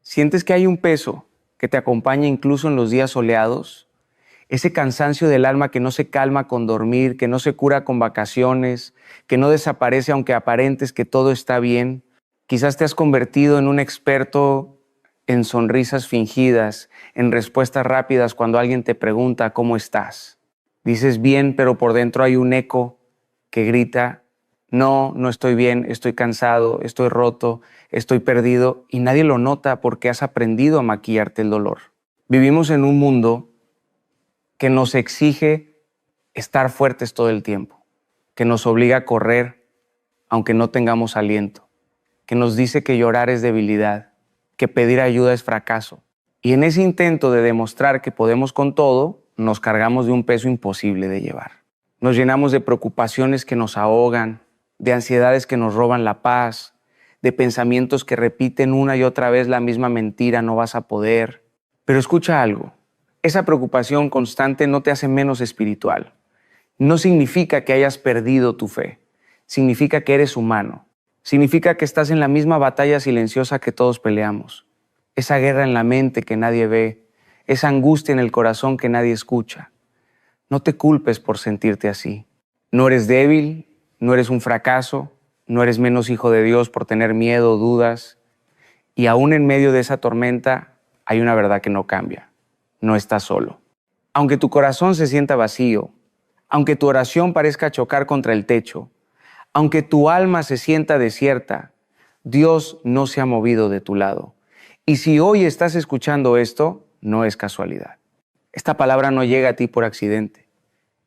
¿Sientes que hay un peso que te acompaña incluso en los días soleados? Ese cansancio del alma que no se calma con dormir, que no se cura con vacaciones, que no desaparece aunque aparentes que todo está bien. Quizás te has convertido en un experto en sonrisas fingidas, en respuestas rápidas cuando alguien te pregunta ¿cómo estás? Dices bien, pero por dentro hay un eco que grita: no, no estoy bien, estoy cansado, estoy roto, estoy perdido, y nadie lo nota porque has aprendido a maquillarte el dolor. Vivimos en un mundo que nos exige estar fuertes todo el tiempo, que nos obliga a correr aunque no tengamos aliento, que nos dice que llorar es debilidad, que pedir ayuda es fracaso. Y en ese intento de demostrar que podemos con todo, nos cargamos de un peso imposible de llevar. Nos llenamos de preocupaciones que nos ahogan, de ansiedades que nos roban la paz, de pensamientos que repiten una y otra vez la misma mentira: no vas a poder. Pero escucha algo, esa preocupación constante no te hace menos espiritual. No significa que hayas perdido tu fe, significa que eres humano, significa que estás en la misma batalla silenciosa que todos peleamos, esa guerra en la mente que nadie ve, esa angustia en el corazón que nadie escucha. No te culpes por sentirte así. No eres débil, no eres un fracaso, no eres menos hijo de Dios por tener miedo o dudas. Y aún en medio de esa tormenta hay una verdad que no cambia: no estás solo. Aunque tu corazón se sienta vacío, aunque tu oración parezca chocar contra el techo, aunque tu alma se sienta desierta, Dios no se ha movido de tu lado. Y si hoy estás escuchando esto, no es casualidad. Esta palabra no llega a ti por accidente.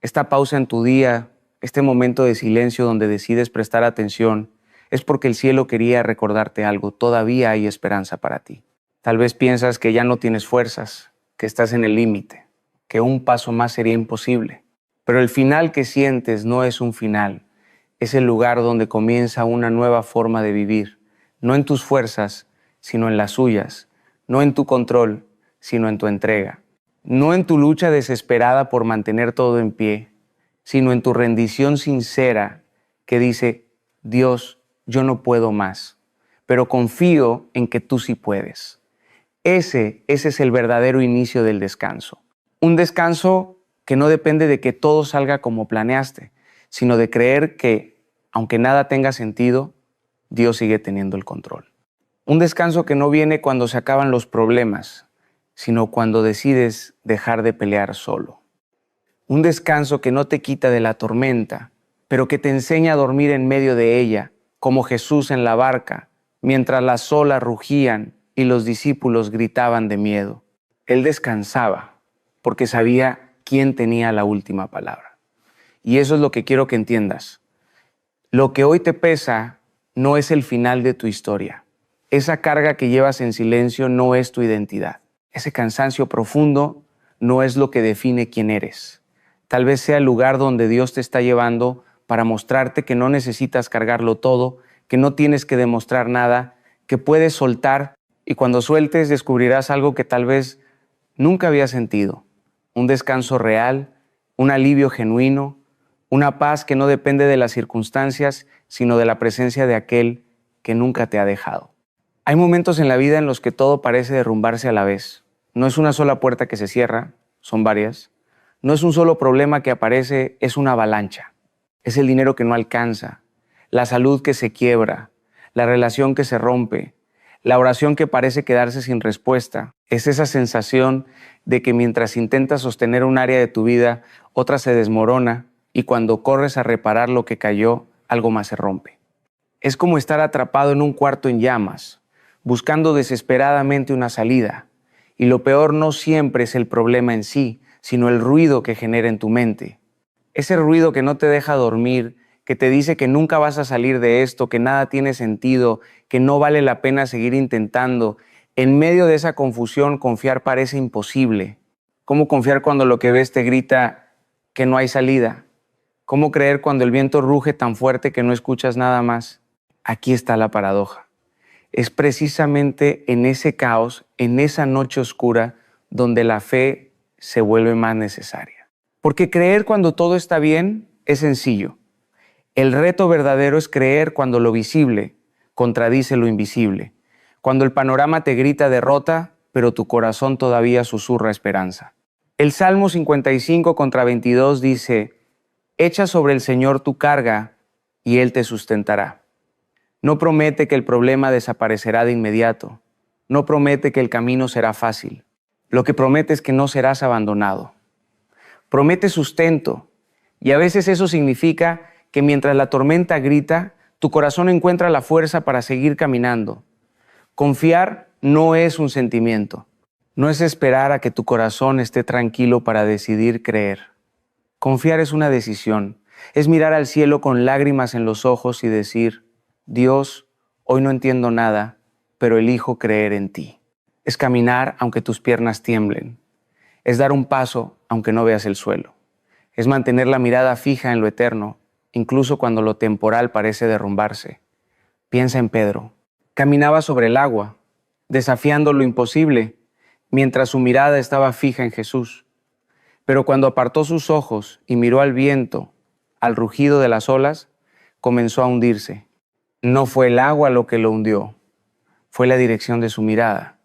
Esta pausa en tu día, este momento de silencio donde decides prestar atención, es porque el cielo quería recordarte algo: todavía hay esperanza para ti. Tal vez piensas que ya no tienes fuerzas, que estás en el límite, que un paso más sería imposible. Pero el final que sientes no es un final, es el lugar donde comienza una nueva forma de vivir, no en tus fuerzas, sino en las suyas, no en tu control, sino en tu entrega, no en tu lucha desesperada por mantener todo en pie, sino en tu rendición sincera que dice: Dios, yo no puedo más, pero confío en que tú sí puedes. Ese es el verdadero inicio del descanso. Un descanso que no depende de que todo salga como planeaste, sino de creer que, aunque nada tenga sentido, Dios sigue teniendo el control. Un descanso que no viene cuando se acaban los problemas, sino cuando decides dejar de pelear solo. Un descanso que no te quita de la tormenta, pero que te enseña a dormir en medio de ella, como Jesús en la barca, mientras las olas rugían y los discípulos gritaban de miedo. Él descansaba porque sabía quién tenía la última palabra. Y eso es lo que quiero que entiendas. Lo que hoy te pesa no es el final de tu historia. Esa carga que llevas en silencio no es tu identidad. Ese cansancio profundo no es lo que define quién eres. Tal vez sea el lugar donde Dios te está llevando para mostrarte que no necesitas cargarlo todo, que no tienes que demostrar nada, que puedes soltar, y cuando sueltes descubrirás algo que tal vez nunca habías sentido. Un descanso real, un alivio genuino, una paz que no depende de las circunstancias, sino de la presencia de aquel que nunca te ha dejado. Hay momentos en la vida en los que todo parece derrumbarse a la vez. No es una sola puerta que se cierra, son varias. No es un solo problema que aparece, es una avalancha. Es el dinero que no alcanza, la salud que se quiebra, la relación que se rompe, la oración que parece quedarse sin respuesta. Es esa sensación de que mientras intentas sostener un área de tu vida, otra se desmorona, y cuando corres a reparar lo que cayó, algo más se rompe. Es como estar atrapado en un cuarto en llamas, buscando desesperadamente una salida. Y lo peor no siempre es el problema en sí, sino el ruido que genera en tu mente. Ese ruido que no te deja dormir, que te dice que nunca vas a salir de esto, que nada tiene sentido, que no vale la pena seguir intentando. En medio de esa confusión, confiar parece imposible. ¿Cómo confiar cuando lo que ves te grita que no hay salida? ¿Cómo creer cuando el viento ruge tan fuerte que no escuchas nada más? Aquí está la paradoja. Es precisamente en ese caos, en esa noche oscura, donde la fe se vuelve más necesaria. Porque creer cuando todo está bien es sencillo. El reto verdadero es creer cuando lo visible contradice lo invisible, cuando el panorama te grita derrota, pero tu corazón todavía susurra esperanza. El Salmo 55:22 dice: echa sobre el Señor tu carga y Él te sustentará. No promete que el problema desaparecerá de inmediato. No promete que el camino será fácil. Lo que promete es que no serás abandonado. Promete sustento, y a veces eso significa que mientras la tormenta grita, tu corazón encuentra la fuerza para seguir caminando. Confiar no es un sentimiento. No es esperar a que tu corazón esté tranquilo para decidir creer. Confiar es una decisión. Es mirar al cielo con lágrimas en los ojos y decir: Dios, hoy no entiendo nada, pero elijo creer en ti. Es caminar aunque tus piernas tiemblen. Es dar un paso aunque no veas el suelo. Es mantener la mirada fija en lo eterno, incluso cuando lo temporal parece derrumbarse. Piensa en Pedro. Caminaba sobre el agua, desafiando lo imposible, mientras su mirada estaba fija en Jesús. Pero cuando apartó sus ojos y miró al viento, al rugido de las olas, comenzó a hundirse. No fue el agua lo que lo hundió, fue la dirección de su mirada.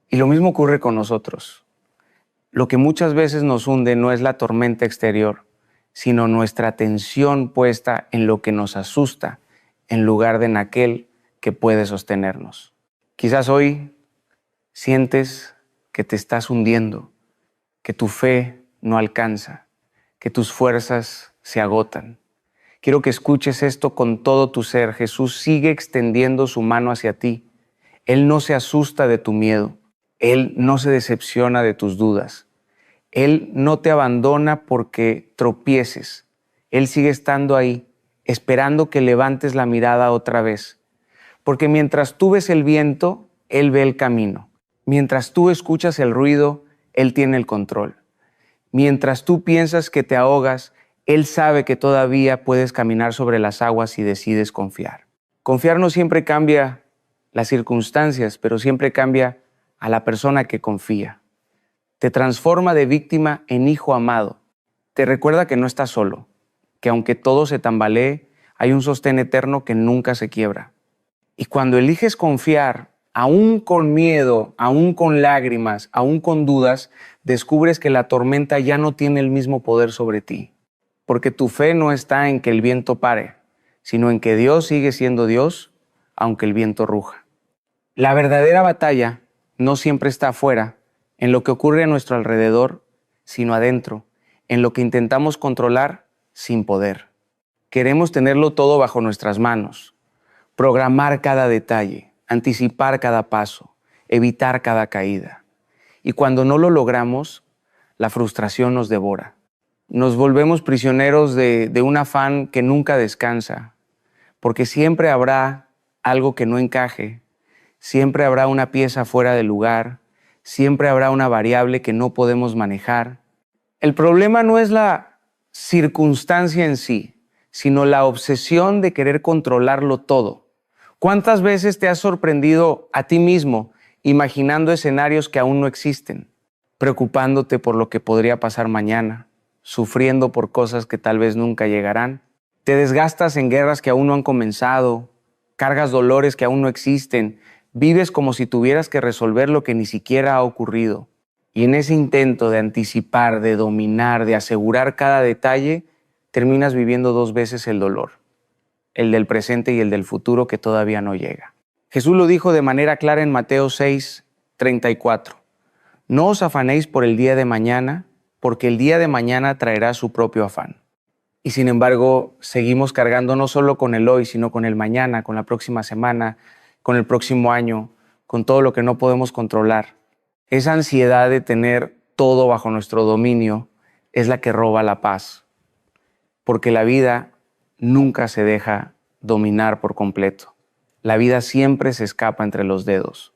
Y lo mismo ocurre con nosotros. Lo que muchas veces nos hunde no es la tormenta exterior, sino nuestra atención puesta en lo que nos asusta, en lugar de en aquel que puede sostenernos. Quizás hoy sientes que te estás hundiendo, que tu fe no alcanza, que tus fuerzas se agotan. Quiero que escuches esto con todo tu ser. Jesús sigue extendiendo su mano hacia ti. Él no se asusta de tu miedo. Él no se decepciona de tus dudas. Él no te abandona porque tropieces. Él sigue estando ahí, esperando que levantes la mirada otra vez. Porque mientras tú ves el viento, Él ve el camino. Mientras tú escuchas el ruido, Él tiene el control. Mientras tú piensas que te ahogas, Él sabe que todavía puedes caminar sobre las aguas si decides confiar. Confiar no siempre cambia las circunstancias, pero siempre cambia a la persona que confía. Te transforma de víctima en hijo amado. Te recuerda que no estás solo, que aunque todo se tambalee, hay un sostén eterno que nunca se quiebra. Y cuando eliges confiar, aún con miedo, aún con lágrimas, aún con dudas, descubres que la tormenta ya no tiene el mismo poder sobre ti. Porque tu fe no está en que el viento pare, sino en que Dios sigue siendo Dios, aunque el viento ruja. La verdadera batalla no siempre está afuera, en lo que ocurre a nuestro alrededor, sino adentro, en lo que intentamos controlar sin poder. Queremos tenerlo todo bajo nuestras manos, programar cada detalle, anticipar cada paso, evitar cada caída. Y cuando no lo logramos, la frustración nos devora. Nos volvemos prisioneros de un afán que nunca descansa, porque siempre habrá algo que no encaje, siempre habrá una pieza fuera de lugar, siempre habrá una variable que no podemos manejar. El problema no es la circunstancia en sí, sino la obsesión de querer controlarlo todo. ¿Cuántas veces te has sorprendido a ti mismo imaginando escenarios que aún no existen, preocupándote por lo que podría pasar mañana, sufriendo por cosas que tal vez nunca llegarán? Te desgastas en guerras que aún no han comenzado, cargas dolores que aún no existen, vives como si tuvieras que resolver lo que ni siquiera ha ocurrido. Y en ese intento de anticipar, de dominar, de asegurar cada detalle, terminas viviendo dos veces el dolor, el del presente y el del futuro que todavía no llega. Jesús lo dijo de manera clara en Mateo 6:34. No os afanéis por el día de mañana, porque el día de mañana traerá su propio afán. Y sin embargo, seguimos cargando no solo con el hoy, sino con el mañana, con la próxima semana, con el próximo año, con todo lo que no podemos controlar. Esa ansiedad de tener todo bajo nuestro dominio es la que roba la paz, porque la vida nunca se deja dominar por completo. La vida siempre se escapa entre los dedos.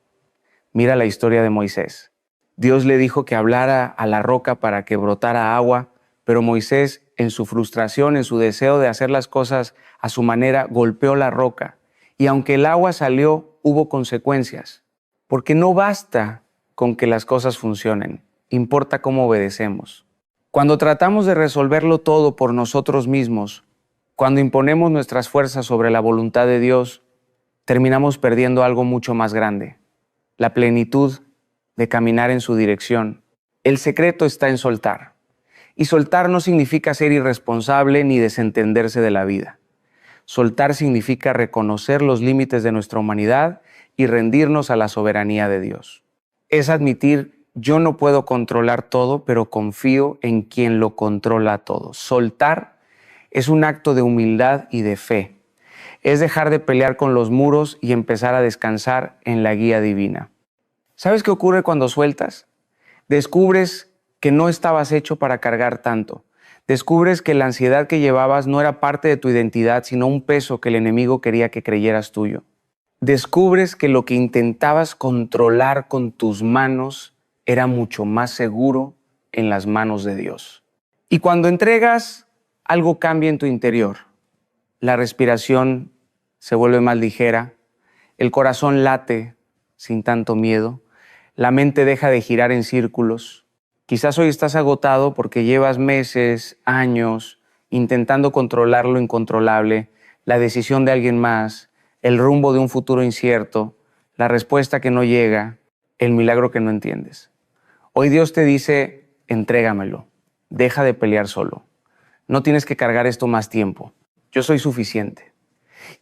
Mira la historia de Moisés. Dios le dijo que hablara a la roca para que brotara agua, pero Moisés, en su frustración, en su deseo de hacer las cosas a su manera, golpeó la roca. Y aunque el agua salió, hubo consecuencias. Porque no basta con que las cosas funcionen, importa cómo obedecemos. Cuando tratamos de resolverlo todo por nosotros mismos, cuando imponemos nuestras fuerzas sobre la voluntad de Dios, terminamos perdiendo algo mucho más grande, la plenitud de caminar en su dirección. El secreto está en soltar. Y soltar no significa ser irresponsable ni desentenderse de la vida. Soltar significa reconocer los límites de nuestra humanidad y rendirnos a la soberanía de Dios. Es admitir, yo no puedo controlar todo, pero confío en quien lo controla todo. Soltar es un acto de humildad y de fe. Es dejar de pelear con los muros y empezar a descansar en la guía divina. ¿Sabes qué ocurre cuando sueltas? Descubres que no estabas hecho para cargar tanto. Descubres que la ansiedad que llevabas no era parte de tu identidad, sino un peso que el enemigo quería que creyeras tuyo. Descubres que lo que intentabas controlar con tus manos era mucho más seguro en las manos de Dios. Y cuando entregas, algo cambia en tu interior. La respiración se vuelve más ligera, el corazón late sin tanto miedo, la mente deja de girar en círculos. Quizás hoy estás agotado porque llevas meses, años, intentando controlar lo incontrolable, la decisión de alguien más, el rumbo de un futuro incierto, la respuesta que no llega, el milagro que no entiendes. Hoy Dios te dice, entrégamelo, deja de pelear solo. No tienes que cargar esto más tiempo. Yo soy suficiente.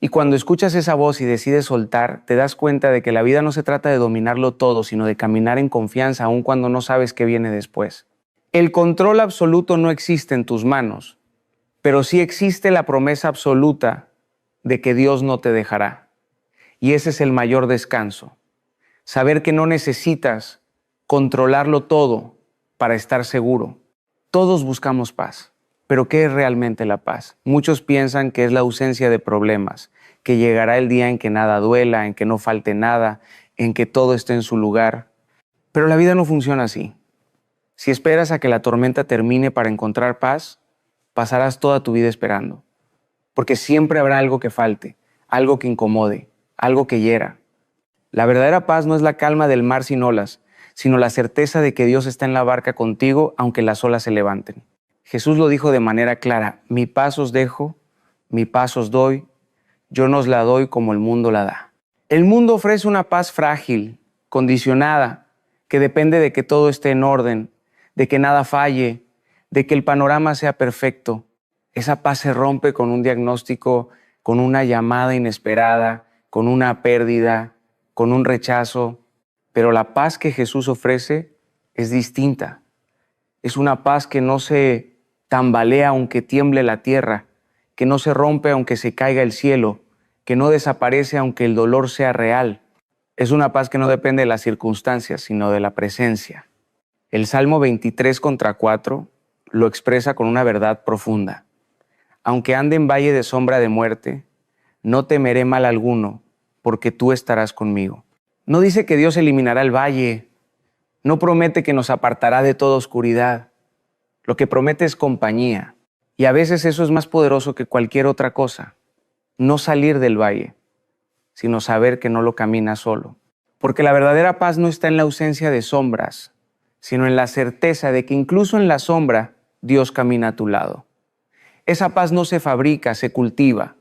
Y cuando escuchas esa voz y decides soltar, te das cuenta de que la vida no se trata de dominarlo todo, sino de caminar en confianza aun cuando no sabes qué viene después. El control absoluto no existe en tus manos, pero sí existe la promesa absoluta de que Dios no te dejará. Y ese es el mayor descanso. Saber que no necesitas controlarlo todo para estar seguro. Todos buscamos paz. Pero ¿qué es realmente la paz? Muchos piensan que es la ausencia de problemas, que llegará el día en que nada duela, en que no falte nada, en que todo esté en su lugar. Pero la vida no funciona así. Si esperas a que la tormenta termine para encontrar paz, pasarás toda tu vida esperando. Porque siempre habrá algo que falte, algo que incomode, algo que hiera. La verdadera paz no es la calma del mar sin olas, sino la certeza de que Dios está en la barca contigo aunque las olas se levanten. Jesús lo dijo de manera clara, mi paz os dejo, mi paz os doy, yo no os la doy como el mundo la da. El mundo ofrece una paz frágil, condicionada, que depende de que todo esté en orden, de que nada falle, de que el panorama sea perfecto. Esa paz se rompe con un diagnóstico, con una llamada inesperada, con una pérdida, con un rechazo. Pero la paz que Jesús ofrece es distinta. Es una paz que no se tambalea aunque tiemble la tierra, que no se rompe aunque se caiga el cielo, que no desaparece aunque el dolor sea real. Es una paz que no depende de las circunstancias, sino de la presencia. El Salmo 23:4 lo expresa con una verdad profunda. Aunque ande en valle de sombra de muerte, no temeré mal alguno, porque tú estarás conmigo. No dice que Dios eliminará el valle, no promete que nos apartará de toda oscuridad. Lo que promete es compañía, y a veces eso es más poderoso que cualquier otra cosa. No salir del valle, sino saber que no lo caminas solo. Porque la verdadera paz no está en la ausencia de sombras, sino en la certeza de que incluso en la sombra Dios camina a tu lado. Esa paz no se fabrica, se cultiva,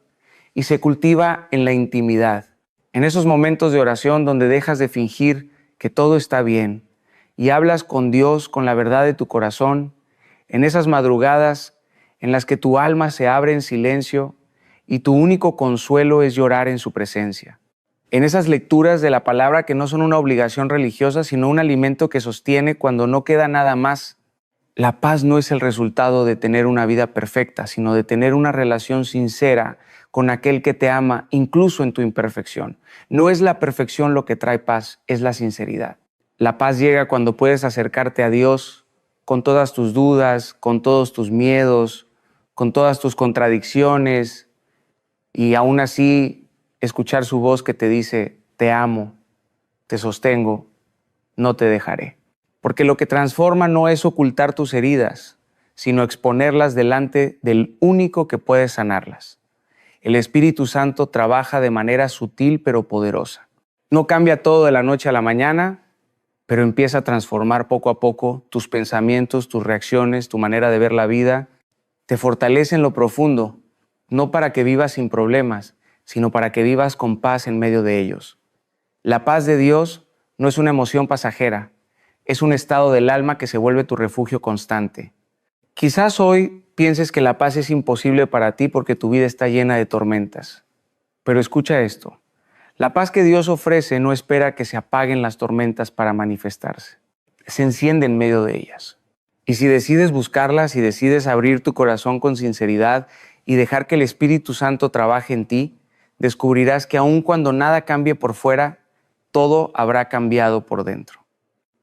y se cultiva en la intimidad. En esos momentos de oración donde dejas de fingir que todo está bien y hablas con Dios con la verdad de tu corazón, en esas madrugadas en las que tu alma se abre en silencio y tu único consuelo es llorar en su presencia. En esas lecturas de la palabra que no son una obligación religiosa, sino un alimento que sostiene cuando no queda nada más. La paz no es el resultado de tener una vida perfecta, sino de tener una relación sincera con aquel que te ama, incluso en tu imperfección. No es la perfección lo que trae paz, es la sinceridad. La paz llega cuando puedes acercarte a Dios con todas tus dudas, con todos tus miedos, con todas tus contradicciones, y aún así escuchar su voz que te dice, te amo, te sostengo, no te dejaré. Porque lo que transforma no es ocultar tus heridas, sino exponerlas delante del único que puede sanarlas. El Espíritu Santo trabaja de manera sutil pero poderosa. No cambia todo de la noche a la mañana, pero empieza a transformar poco a poco tus pensamientos, tus reacciones, tu manera de ver la vida. Te fortalece en lo profundo, no para que vivas sin problemas, sino para que vivas con paz en medio de ellos. La paz de Dios no es una emoción pasajera, es un estado del alma que se vuelve tu refugio constante. Quizás hoy pienses que la paz es imposible para ti porque tu vida está llena de tormentas. Pero escucha esto, la paz que Dios ofrece no espera que se apaguen las tormentas para manifestarse. Se enciende en medio de ellas. Y si decides buscarlas, si decides abrir tu corazón con sinceridad y dejar que el Espíritu Santo trabaje en ti, descubrirás que aun cuando nada cambie por fuera, todo habrá cambiado por dentro.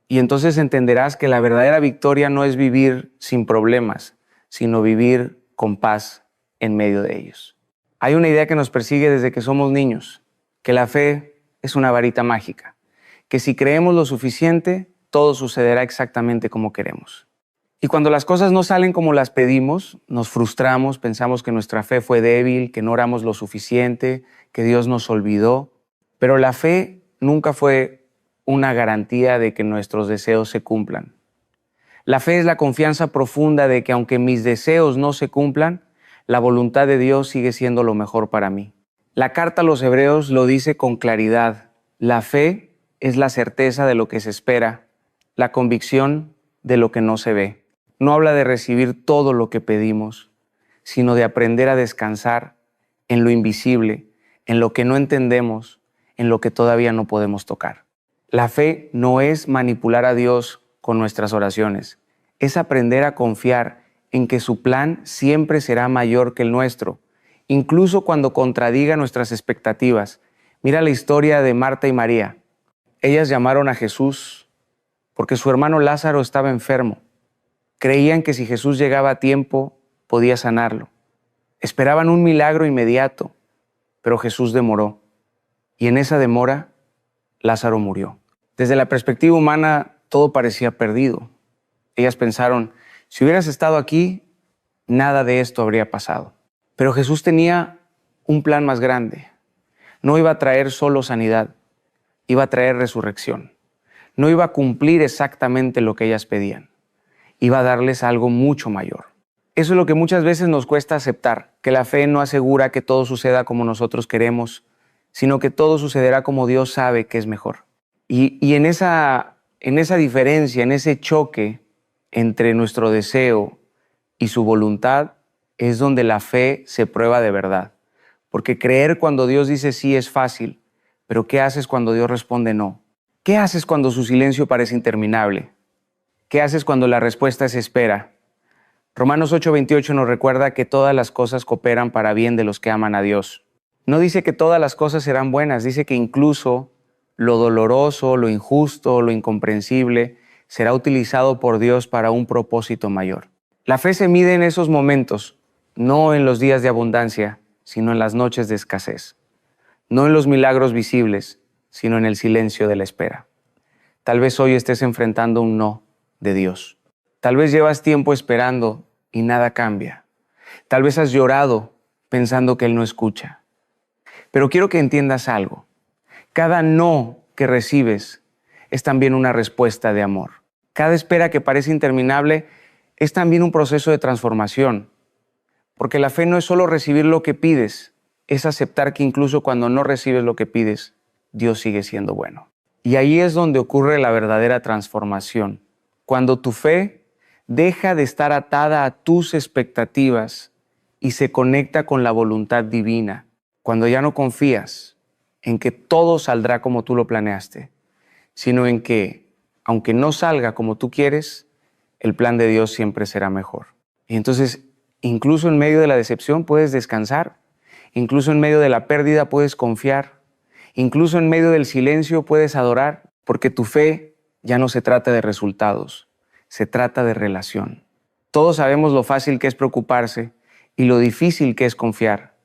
Y entonces entenderás que la verdadera victoria no es vivir sin problemas, sino vivir con paz en medio de ellos. Hay una idea que nos persigue desde que somos niños, que la fe es una varita mágica, que si creemos lo suficiente, todo sucederá exactamente como queremos. Y cuando las cosas no salen como las pedimos, nos frustramos, pensamos que nuestra fe fue débil, que no oramos lo suficiente, que Dios nos olvidó. Pero la fe nunca fue una garantía de que nuestros deseos se cumplan. La fe es la confianza profunda de que aunque mis deseos no se cumplan, la voluntad de Dios sigue siendo lo mejor para mí. La carta a los Hebreos lo dice con claridad. La fe es la certeza de lo que se espera, la convicción de lo que no se ve. No habla de recibir todo lo que pedimos, sino de aprender a descansar en lo invisible, en lo que no entendemos, en lo que todavía no podemos tocar. La fe no es manipular a Dios con nuestras oraciones, es aprender a confiar en que su plan siempre será mayor que el nuestro, incluso cuando contradiga nuestras expectativas. Mira la historia de Marta y María. Ellas llamaron a Jesús porque su hermano Lázaro estaba enfermo. Creían que si Jesús llegaba a tiempo, podía sanarlo. Esperaban un milagro inmediato, pero Jesús demoró. Y en esa demora, Lázaro murió. Desde la perspectiva humana, todo parecía perdido. Ellas pensaron, si hubieras estado aquí, nada de esto habría pasado. Pero Jesús tenía un plan más grande. No iba a traer solo sanidad, iba a traer resurrección. No iba a cumplir exactamente lo que ellas pedían. Iba a darles algo mucho mayor. Eso es lo que muchas veces nos cuesta aceptar, que la fe no asegura que todo suceda como nosotros queremos, sino que todo sucederá como Dios sabe que es mejor. Y en esa diferencia, en ese choque entre nuestro deseo y su voluntad, es donde la fe se prueba de verdad. Porque creer cuando Dios dice sí es fácil, pero ¿qué haces cuando Dios responde no? ¿Qué haces cuando su silencio parece interminable? ¿Qué haces cuando la respuesta es espera? Romanos 8:28 nos recuerda que todas las cosas cooperan para bien de los que aman a Dios. No dice que todas las cosas serán buenas, dice que incluso lo doloroso, lo injusto, lo incomprensible será utilizado por Dios para un propósito mayor. La fe se mide en esos momentos, no en los días de abundancia, sino en las noches de escasez. No en los milagros visibles, sino en el silencio de la espera. Tal vez hoy estés enfrentando un no de Dios. Tal vez llevas tiempo esperando y nada cambia. Tal vez has llorado pensando que Él no escucha. Pero quiero que entiendas algo. Cada no que recibes es también una respuesta de amor. Cada espera que parece interminable es también un proceso de transformación. Porque la fe no es solo recibir lo que pides, es aceptar que incluso cuando no recibes lo que pides, Dios sigue siendo bueno. Y ahí es donde ocurre la verdadera transformación. Cuando tu fe deja de estar atada a tus expectativas y se conecta con la voluntad divina. Cuando ya no confías en que todo saldrá como tú lo planeaste, sino en que, aunque no salga como tú quieres, el plan de Dios siempre será mejor. Y entonces, incluso en medio de la decepción puedes descansar, incluso en medio de la pérdida puedes confiar, incluso en medio del silencio puedes adorar, porque tu fe ya no se trata de resultados, se trata de relación. Todos sabemos lo fácil que es preocuparse y lo difícil que es confiar.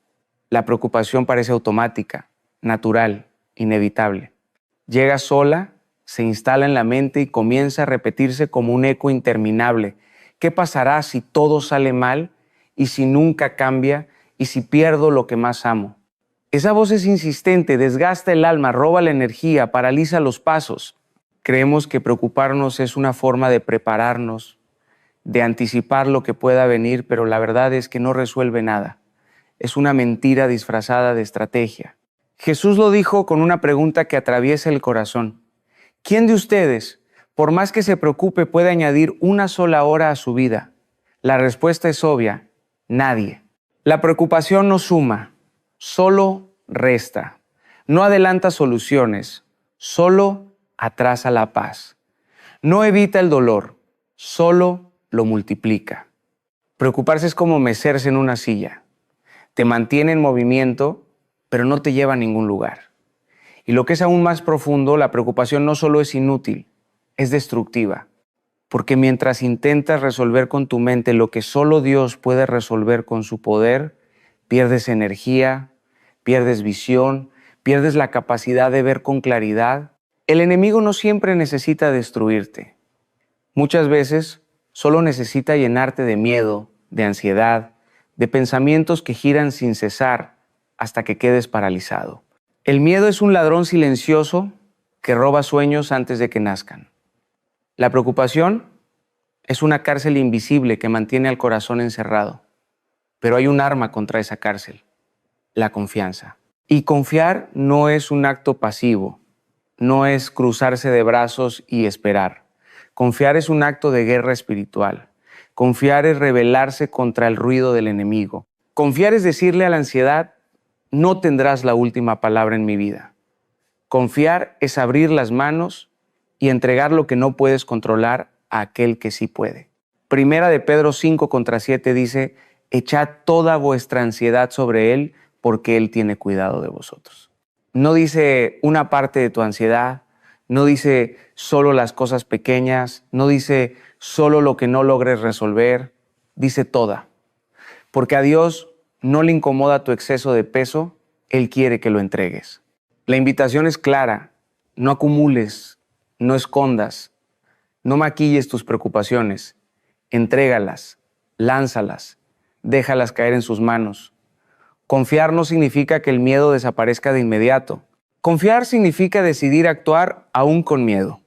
La preocupación parece automática, natural, inevitable. Llega sola, se instala en la mente y comienza a repetirse como un eco interminable. ¿Qué pasará si todo sale mal y si nunca cambia y si pierdo lo que más amo? Esa voz es insistente, desgasta el alma, roba la energía, paraliza los pasos. Creemos que preocuparnos es una forma de prepararnos, de anticipar lo que pueda venir, pero la verdad es que no resuelve nada. Es una mentira disfrazada de estrategia. Jesús lo dijo con una pregunta que atraviesa el corazón. ¿Quién de ustedes, por más que se preocupe, puede añadir una sola hora a su vida? La respuesta es obvia: nadie. La preocupación no suma, solo resta. No adelanta soluciones, solo atrasa la paz. No evita el dolor, solo lo multiplica. Preocuparse es como mecerse en una silla. Te mantiene en movimiento, pero no te lleva a ningún lugar. Y lo que es aún más profundo, la preocupación no solo es inútil, es destructiva. Porque mientras intentas resolver con tu mente lo que solo Dios puede resolver con su poder, pierdes energía, pierdes visión, pierdes la capacidad de ver con claridad. El enemigo no siempre necesita destruirte. Muchas veces solo necesita llenarte de miedo, de ansiedad, de pensamientos que giran sin cesar hasta que quedes paralizado. El miedo es un ladrón silencioso que roba sueños antes de que nazcan. La preocupación es una cárcel invisible que mantiene al corazón encerrado. Pero hay un arma contra esa cárcel: la confianza. Y confiar no es un acto pasivo, no es cruzarse de brazos y esperar. Confiar es un acto de guerra espiritual. Confiar es rebelarse contra el ruido del enemigo. Confiar es decirle a la ansiedad: no tendrás la última palabra en mi vida. Confiar es abrir las manos y entregar lo que no puedes controlar a aquel que sí puede. Primera de Pedro 5:7 dice: echad toda vuestra ansiedad sobre Él, porque Él tiene cuidado de vosotros. No dice una parte de tu ansiedad, no dice solo las cosas pequeñas, no dice solo lo que no logres resolver, dice toda. Porque a Dios no le incomoda tu exceso de peso, Él quiere que lo entregues. La invitación es clara: no acumules, no escondas, no maquilles tus preocupaciones, entrégalas, lánzalas, déjalas caer en sus manos. Confiar no significa que el miedo desaparezca de inmediato. Confiar significa decidir actuar aún con miedo.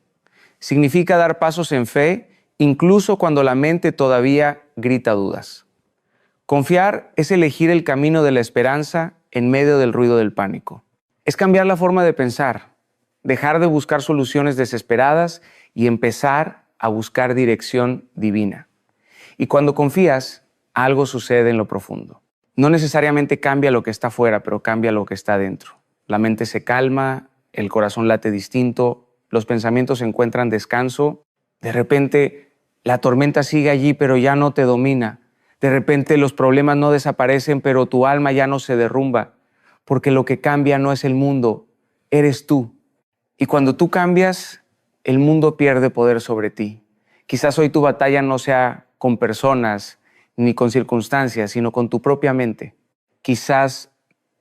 Significa dar pasos en fe, incluso cuando la mente todavía grita dudas. Confiar es elegir el camino de la esperanza en medio del ruido del pánico. Es cambiar la forma de pensar, dejar de buscar soluciones desesperadas y empezar a buscar dirección divina. Y cuando confías, algo sucede en lo profundo. No necesariamente cambia lo que está afuera, pero cambia lo que está dentro. La mente se calma, el corazón late distinto, los pensamientos encuentran descanso. De repente, la tormenta sigue allí, pero ya no te domina. De repente, los problemas no desaparecen, pero tu alma ya no se derrumba. Porque lo que cambia no es el mundo, eres tú. Y cuando tú cambias, el mundo pierde poder sobre ti. Quizás hoy tu batalla no sea con personas ni con circunstancias, sino con tu propia mente. Quizás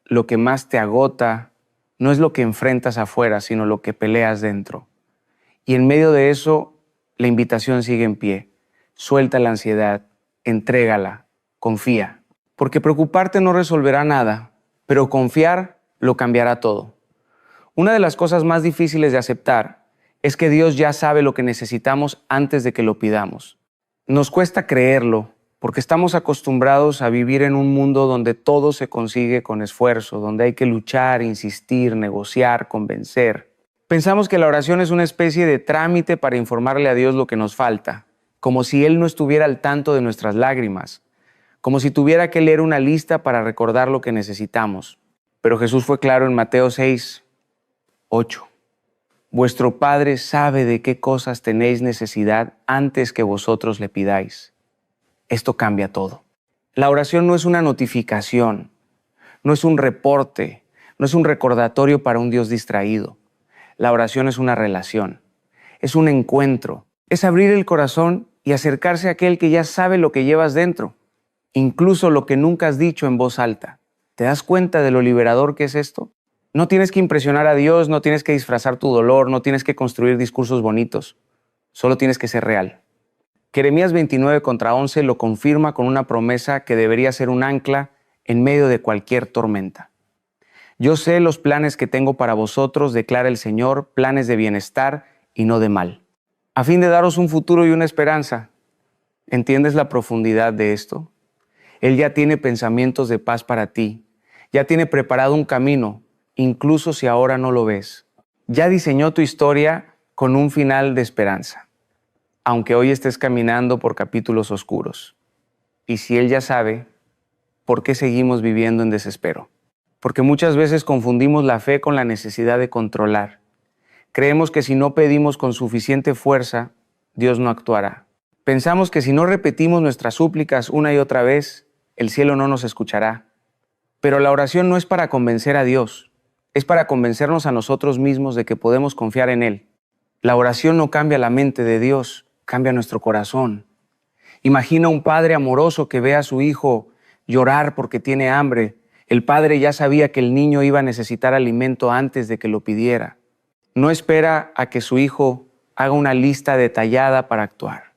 lo que más te agota no es lo que enfrentas afuera, sino lo que peleas dentro. Y en medio de eso, la invitación sigue en pie. Suelta la ansiedad, entrégala, confía. Porque preocuparte no resolverá nada, pero confiar lo cambiará todo. Una de las cosas más difíciles de aceptar es que Dios ya sabe lo que necesitamos antes de que lo pidamos. Nos cuesta creerlo porque estamos acostumbrados a vivir en un mundo donde todo se consigue con esfuerzo, donde hay que luchar, insistir, negociar, convencer. Pensamos que la oración es una especie de trámite para informarle a Dios lo que nos falta, como si Él no estuviera al tanto de nuestras lágrimas, como si tuviera que leer una lista para recordar lo que necesitamos. Pero Jesús fue claro en Mateo 6:8. Vuestro Padre sabe de qué cosas tenéis necesidad antes que vosotros le pidáis. Esto cambia todo. La oración no es una notificación, no es un reporte, no es un recordatorio para un Dios distraído. La oración es una relación, es un encuentro, es abrir el corazón y acercarse a aquel que ya sabe lo que llevas dentro, incluso lo que nunca has dicho en voz alta. ¿Te das cuenta de lo liberador que es esto? No tienes que impresionar a Dios, no tienes que disfrazar tu dolor, no tienes que construir discursos bonitos, solo tienes que ser real. Jeremías 29:11 lo confirma con una promesa que debería ser un ancla en medio de cualquier tormenta. Yo sé los planes que tengo para vosotros, declara el Señor, planes de bienestar y no de mal, a fin de daros un futuro y una esperanza. ¿Entiendes la profundidad de esto? Él ya tiene pensamientos de paz para ti, ya tiene preparado un camino, incluso si ahora no lo ves. Ya diseñó tu historia con un final de esperanza, aunque hoy estés caminando por capítulos oscuros. Y si Él ya sabe, ¿por qué seguimos viviendo en desespero? Porque muchas veces confundimos la fe con la necesidad de controlar. Creemos que si no pedimos con suficiente fuerza, Dios no actuará. Pensamos que si no repetimos nuestras súplicas una y otra vez, el cielo no nos escuchará. Pero la oración no es para convencer a Dios, es para convencernos a nosotros mismos de que podemos confiar en Él. La oración no cambia la mente de Dios, cambia nuestro corazón. Imagina un padre amoroso que ve a su hijo llorar porque tiene hambre. El padre ya sabía que el niño iba a necesitar alimento antes de que lo pidiera. No espera a que su hijo haga una lista detallada para actuar.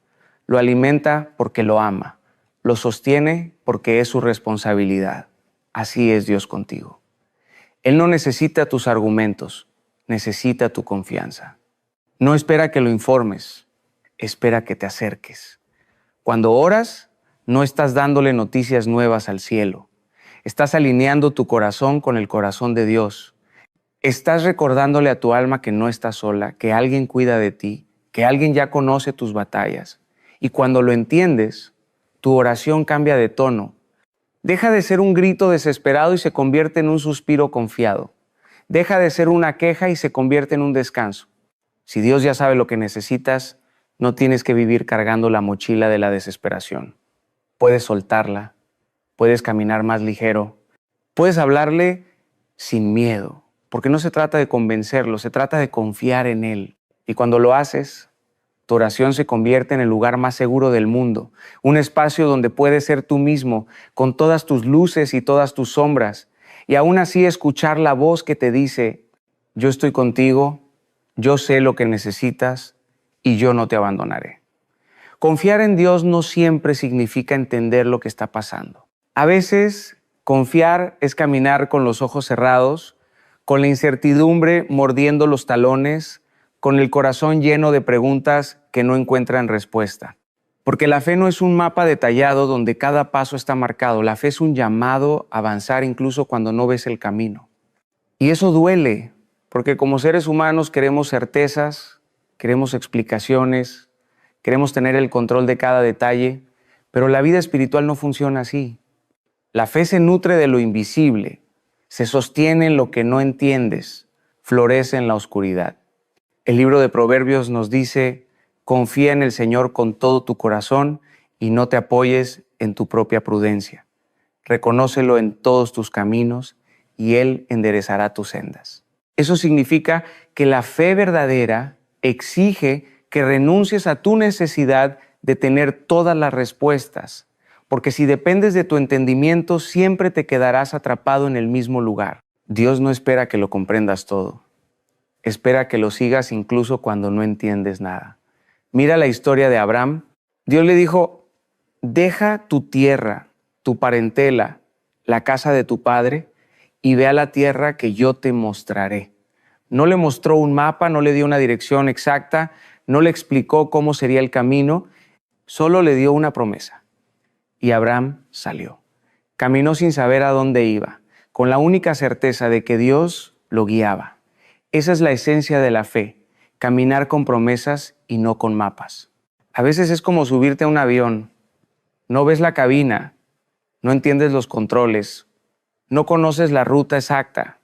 Lo alimenta porque lo ama. Lo sostiene porque es su responsabilidad. Así es Dios contigo. Él no necesita tus argumentos, necesita tu confianza. No espera que lo informes, espera que te acerques. Cuando oras, no estás dándole noticias nuevas al cielo. Estás alineando tu corazón con el corazón de Dios. Estás recordándole a tu alma que no estás sola, que alguien cuida de ti, que alguien ya conoce tus batallas. Y cuando lo entiendes, tu oración cambia de tono. Deja de ser un grito desesperado y se convierte en un suspiro confiado. Deja de ser una queja y se convierte en un descanso. Si Dios ya sabe lo que necesitas, no tienes que vivir cargando la mochila de la desesperación. Puedes soltarla, puedes caminar más ligero, puedes hablarle sin miedo, porque no se trata de convencerlo, se trata de confiar en Él. Y cuando lo haces, tu oración se convierte en el lugar más seguro del mundo, un espacio donde puedes ser tú mismo, con todas tus luces y todas tus sombras, y aún así escuchar la voz que te dice, yo estoy contigo, yo sé lo que necesitas y yo no te abandonaré. Confiar en Dios no siempre significa entender lo que está pasando. A veces, confiar es caminar con los ojos cerrados, con la incertidumbre mordiendo los talones, con el corazón lleno de preguntas que no encuentran respuesta. Porque la fe no es un mapa detallado donde cada paso está marcado. La fe es un llamado a avanzar incluso cuando no ves el camino. Y eso duele, porque como seres humanos queremos certezas, queremos explicaciones, queremos tener el control de cada detalle, pero la vida espiritual no funciona así. La fe se nutre de lo invisible, se sostiene en lo que no entiendes, florece en la oscuridad. El libro de Proverbios nos dice, confía en el Señor con todo tu corazón y no te apoyes en tu propia prudencia. Reconócelo en todos tus caminos y Él enderezará tus sendas. Eso significa que la fe verdadera exige que renuncies a tu necesidad de tener todas las respuestas, porque si dependes de tu entendimiento, siempre te quedarás atrapado en el mismo lugar. Dios no espera que lo comprendas todo. Espera que lo sigas incluso cuando no entiendes nada. Mira la historia de Abraham. Dios le dijo, deja tu tierra, tu parentela, la casa de tu padre, y ve a la tierra que yo te mostraré. No le mostró un mapa, no le dio una dirección exacta, no le explicó cómo sería el camino, solo le dio una promesa. Y Abraham salió. Caminó sin saber a dónde iba, con la única certeza de que Dios lo guiaba. Esa es la esencia de la fe, caminar con promesas y no con mapas. A veces es como subirte a un avión. No ves la cabina, no entiendes los controles, no conoces la ruta exacta,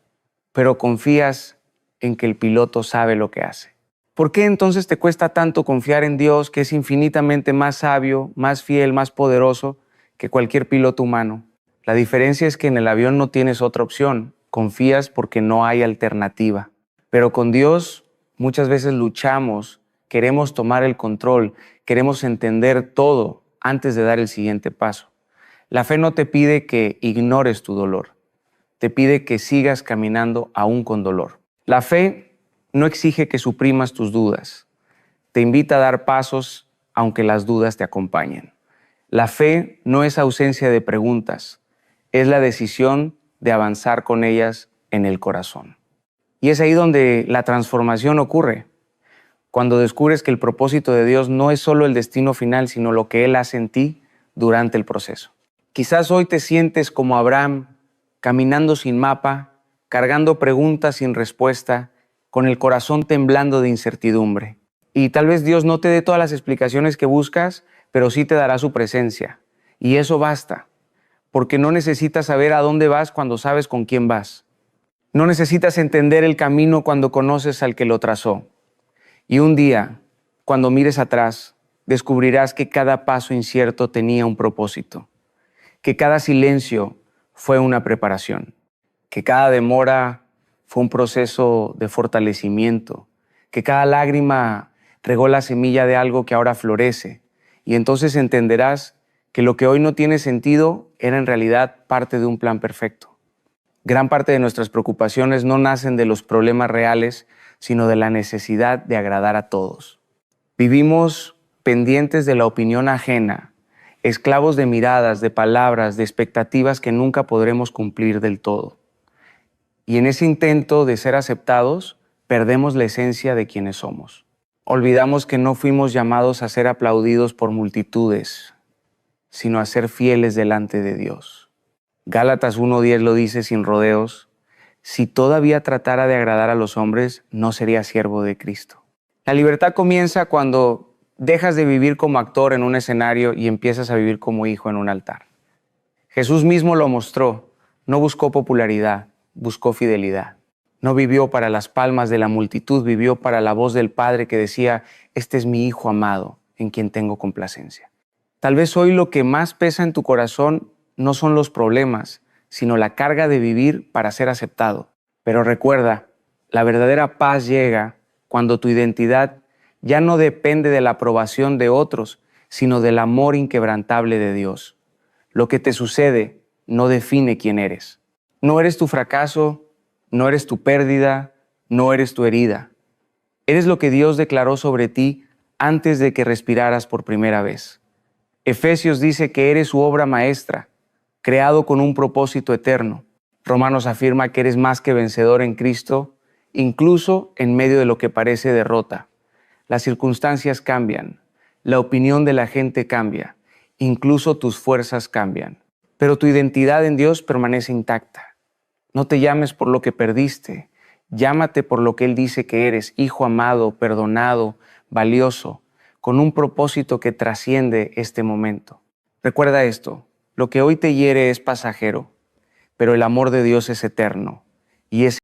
pero confías en que el piloto sabe lo que hace. ¿Por qué entonces te cuesta tanto confiar en Dios, que es infinitamente más sabio, más fiel, más poderoso que cualquier piloto humano? La diferencia es que en el avión no tienes otra opción, confías porque no hay alternativa. Pero con Dios muchas veces luchamos, queremos tomar el control, queremos entender todo antes de dar el siguiente paso. La fe no te pide que ignores tu dolor, te pide que sigas caminando aún con dolor. La fe no exige que suprimas tus dudas, te invita a dar pasos aunque las dudas te acompañen. La fe no es ausencia de preguntas, es la decisión de avanzar con ellas en el corazón. Y es ahí donde la transformación ocurre, cuando descubres que el propósito de Dios no es solo el destino final, sino lo que Él hace en ti durante el proceso. Quizás hoy te sientes como Abraham, caminando sin mapa, cargando preguntas sin respuesta con el corazón temblando de incertidumbre. Y tal vez Dios no te dé todas las explicaciones que buscas, pero sí te dará su presencia. Y eso basta, porque no necesitas saber a dónde vas cuando sabes con quién vas. No necesitas entender el camino cuando conoces al que lo trazó. Y un día, cuando mires atrás, descubrirás que cada paso incierto tenía un propósito, que cada silencio fue una preparación, que cada demora fue un proceso de fortalecimiento, que cada lágrima regó la semilla de algo que ahora florece. Y entonces entenderás que lo que hoy no tiene sentido era en realidad parte de un plan perfecto. Gran parte de nuestras preocupaciones no nacen de los problemas reales, sino de la necesidad de agradar a todos. Vivimos pendientes de la opinión ajena, esclavos de miradas, de palabras, de expectativas que nunca podremos cumplir del todo. Y en ese intento de ser aceptados, perdemos la esencia de quienes somos. Olvidamos que no fuimos llamados a ser aplaudidos por multitudes, sino a ser fieles delante de Dios. Gálatas 1:10 lo dice sin rodeos: si todavía tratara de agradar a los hombres, no sería siervo de Cristo. La libertad comienza cuando dejas de vivir como actor en un escenario y empiezas a vivir como hijo en un altar. Jesús mismo lo mostró. No buscó popularidad, buscó fidelidad. No vivió para las palmas de la multitud, vivió para la voz del Padre que decía: este es mi Hijo amado, en quien tengo complacencia. Tal vez hoy lo que más pesa en tu corazón no son los problemas, sino la carga de vivir para ser aceptado. Pero recuerda, la verdadera paz llega cuando tu identidad ya no depende de la aprobación de otros, sino del amor inquebrantable de Dios. Lo que te sucede no define quién eres. No eres tu fracaso, no eres tu pérdida, no eres tu herida. Eres lo que Dios declaró sobre ti antes de que respiraras por primera vez. Efesios dice que eres su obra maestra, creado con un propósito eterno. Romanos afirma que eres más que vencedor en Cristo, incluso en medio de lo que parece derrota. Las circunstancias cambian, la opinión de la gente cambia, incluso tus fuerzas cambian. Pero tu identidad en Dios permanece intacta. No te llames por lo que perdiste, llámate por lo que Él dice que eres: hijo amado, perdonado, valioso, con un propósito que trasciende este momento. Recuerda esto: lo que hoy te hiere es pasajero, pero el amor de Dios es eterno, y es